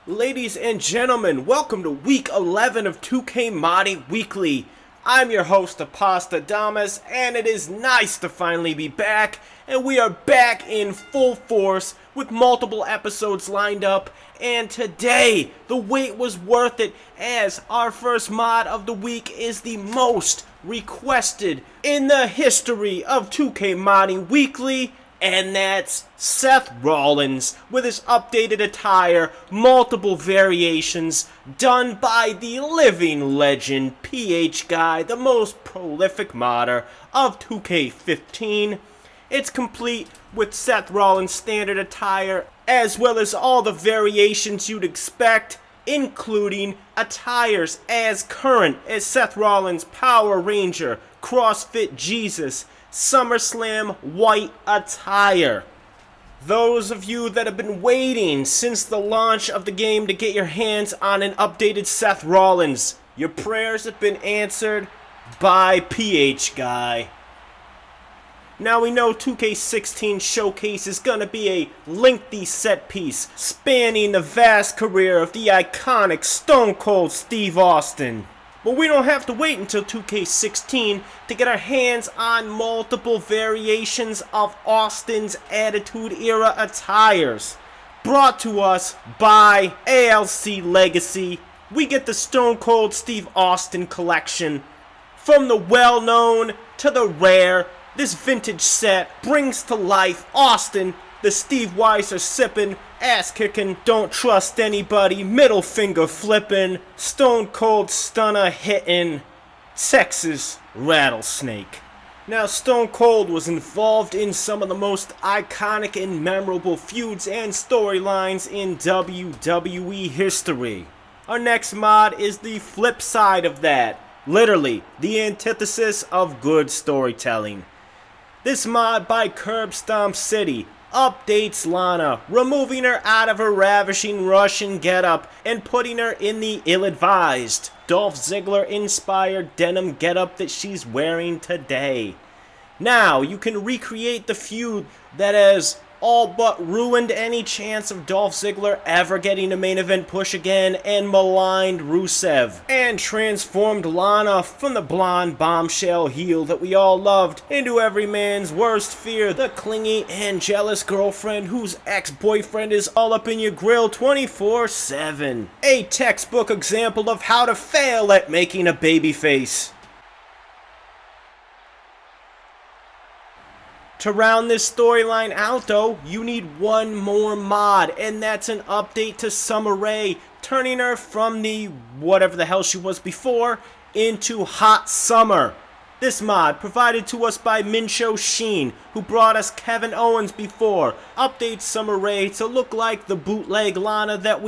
Ladies and gentlemen, welcome to week 11 of 2K Modding Weekly. I'm your host, Apostadamas, and it is nice to finally be back. And we are back in full force with multiple episodes lined up. And today, the wait was worth it, as our first mod of the week is the most requested in the history of 2K Modding Weekly. And that's Seth Rollins with his updated attire, multiple variations, done by the living legend PH Guy, the most prolific modder of 2K15. It's complete with Seth Rollins' standard attire, as well as all the variations you'd expect, including attires as current as Seth Rollins' Power Ranger, CrossFit Jesus, SummerSlam white attire. Those of you that have been waiting since the launch of the game to get your hands on an updated Seth Rollins, your prayers have been answered by PH Guy. Now we know 2K16 Showcase is gonna be a lengthy set piece spanning the vast career of the iconic Stone Cold Steve Austin. But we don't have to wait until 2K16 to get our hands on multiple variations of Austin's Attitude Era attires. Brought to us by ALC Legacy, we get the Stone Cold Steve Austin collection. From the well-known to the rare, this vintage set brings to life Austin, the Steve Weiser sippin', ass-kicking, don't trust anybody, middle finger flippin', Stone Cold Stunner hitting, Texas Rattlesnake. Now, Stone Cold was involved in some of the most iconic and memorable feuds and storylines in WWE history. Our next mod is the flip side of that, literally the antithesis of good storytelling. This mod by Curb Stomp City updates Lana, removing her out of her ravishing Russian getup and putting her in the ill-advised Dolph Ziggler-inspired denim getup that she's wearing today. Now, you can recreate the feud that has all but ruined any chance of Dolph Ziggler ever getting a main event push again and maligned Rusev, and transformed Lana from the blonde bombshell heel that we all loved into every man's worst fear, the clingy and jealous girlfriend whose ex-boyfriend is all up in your grill 24/7. A textbook example of how to fail at making a babyface. To round this storyline out though, you need one more mod, and that's an update to Summer Rae, turning her from the whatever the hell she was before into Hot Summer. This mod, provided to us by Minsho Sheen, who brought us Kevin Owens before, updates Summer Rae to look like the bootleg Lana that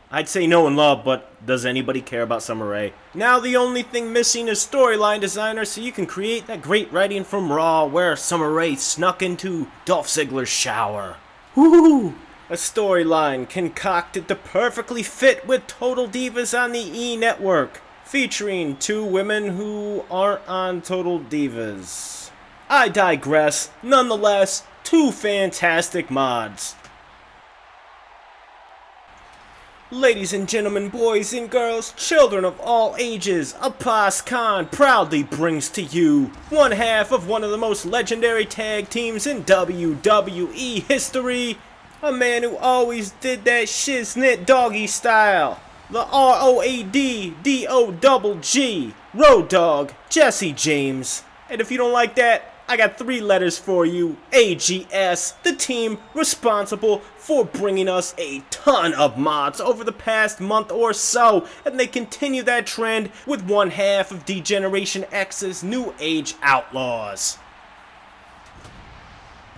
I'd say know and love, but does anybody care about Summer Rae? Now the only thing missing is storyline designer, so you can create that great writing from Raw where Summer Rae snuck into Dolph Ziggler's shower. Woo! A storyline concocted to perfectly fit with Total Divas on the E! Network, featuring two women who aren't on Total Divas. I digress. Nonetheless, two fantastic mods. Ladies and gentlemen, boys and girls, children of all ages, Apas Khan proudly brings to you one half of one of the most legendary tag teams in WWE history. A man who always did that shiznit doggy style. The ROADDOGG, Road Dogg, Jesse James. And if you don't like that, I got three letters for you, AGS, the team responsible for bringing us a ton of mods over the past month or so, and they continue that trend with one half of D-Generation X's New Age Outlaws.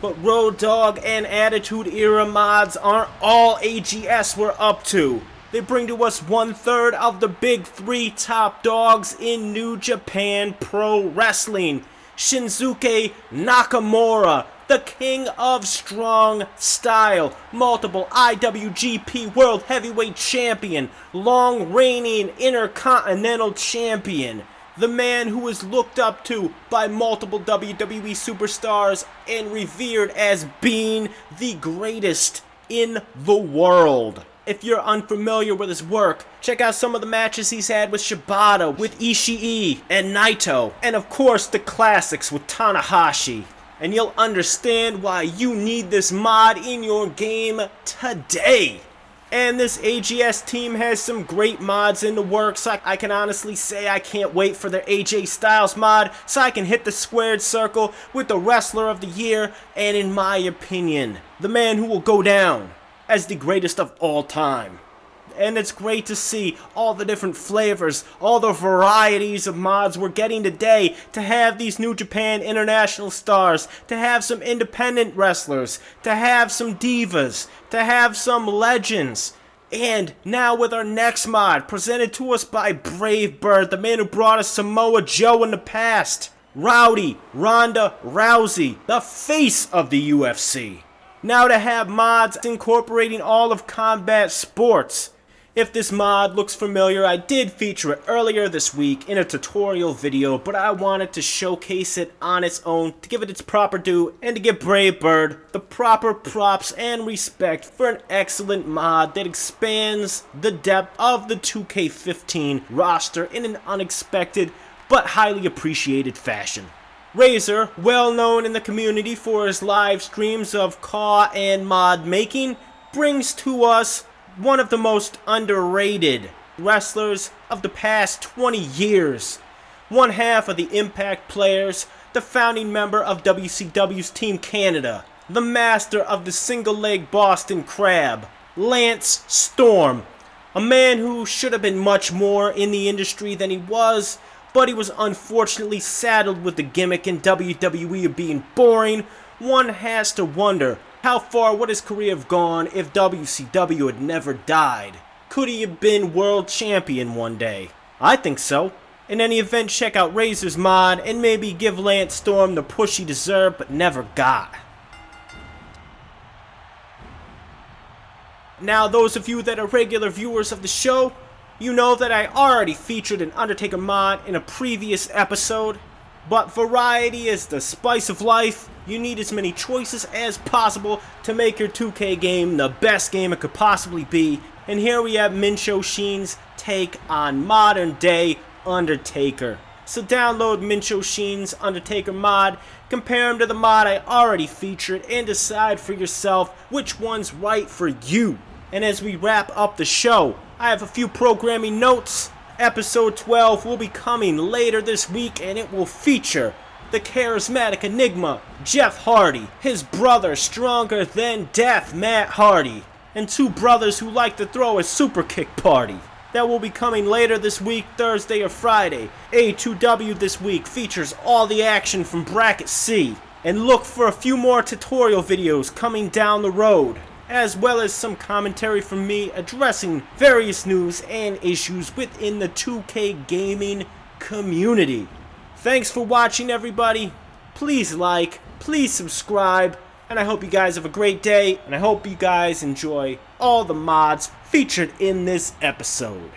But Road Dogg and Attitude Era mods aren't all AGS we're up to. They bring to us 1/3 of the big three top dogs in New Japan Pro Wrestling. Shinsuke Nakamura, the king of strong style, multiple IWGP World Heavyweight Champion, long-reigning Intercontinental Champion, the man who is looked up to by multiple WWE superstars and revered as being the greatest in the world. If you're unfamiliar with his work, check out some of the matches he's had with Shibata, with Ishii, and Naito, and of course the classics with Tanahashi. And you'll understand why you need this mod in your game today. And this AGS team has some great mods in the works. I can honestly say I can't wait for their AJ Styles mod so I can hit the squared circle with the Wrestler of the Year, and in my opinion, the man who will go down as the greatest of all time. And it's great to see all the different flavors, all the varieties of mods we're getting today, to have these New Japan International stars, to have some independent wrestlers, to have some divas, to have some legends. And now with our next mod, presented to us by Brave Bird, the man who brought us Samoa Joe in the past. Rowdy, Ronda, Rousey, the face of the UFC. Now to have mods incorporating all of combat sports. If this mod looks familiar, I did feature it earlier this week in a tutorial video, but I wanted to showcase it on its own, to give it its proper due, and to give Brave Bird the proper props and respect for an excellent mod that expands the depth of the 2K15 roster in an unexpected but highly appreciated fashion. Razor, well known in the community for his live streams of CAW and mod making, brings to us one of the most underrated wrestlers of the past 20 years. One half of the Impact players, the founding member of WCW's Team Canada, the master of the single-leg Boston Crab, Lance Storm. A man who should have been much more in the industry than he was, but he was unfortunately saddled with the gimmick in WWE of being boring. One has to wonder, how far would his career have gone if WCW had never died? Could he have been world champion one day? I think so. In any event, check out Razor's mod and maybe give Lance Storm the push he deserved but never got. Now, those of you that are regular viewers of the show, you know that I already featured an Undertaker mod in a previous episode. But variety is the spice of life. You need as many choices as possible to make your 2K game the best game it could possibly be. And here we have Minsho Shin's take on modern day Undertaker. So download Minsho Shin's Undertaker mod, compare him to the mod I already featured, and decide for yourself which one's right for you. And as we wrap up the show, I have a few programming notes. Episode 12 will be coming later this week, and it will feature the charismatic enigma Jeff Hardy, his brother stronger than death Matt Hardy, and two brothers who like to throw a super kick party. That will be coming later this week, Thursday or Friday. A2W this week features all the action from Bracket C, and look for a few more tutorial videos coming down the road, as well as some commentary from me addressing various news and issues within the 2K gaming community. Thanks for watching, everybody. Please like, please subscribe, and I hope you guys have a great day, and I hope you guys enjoy all the mods featured in this episode.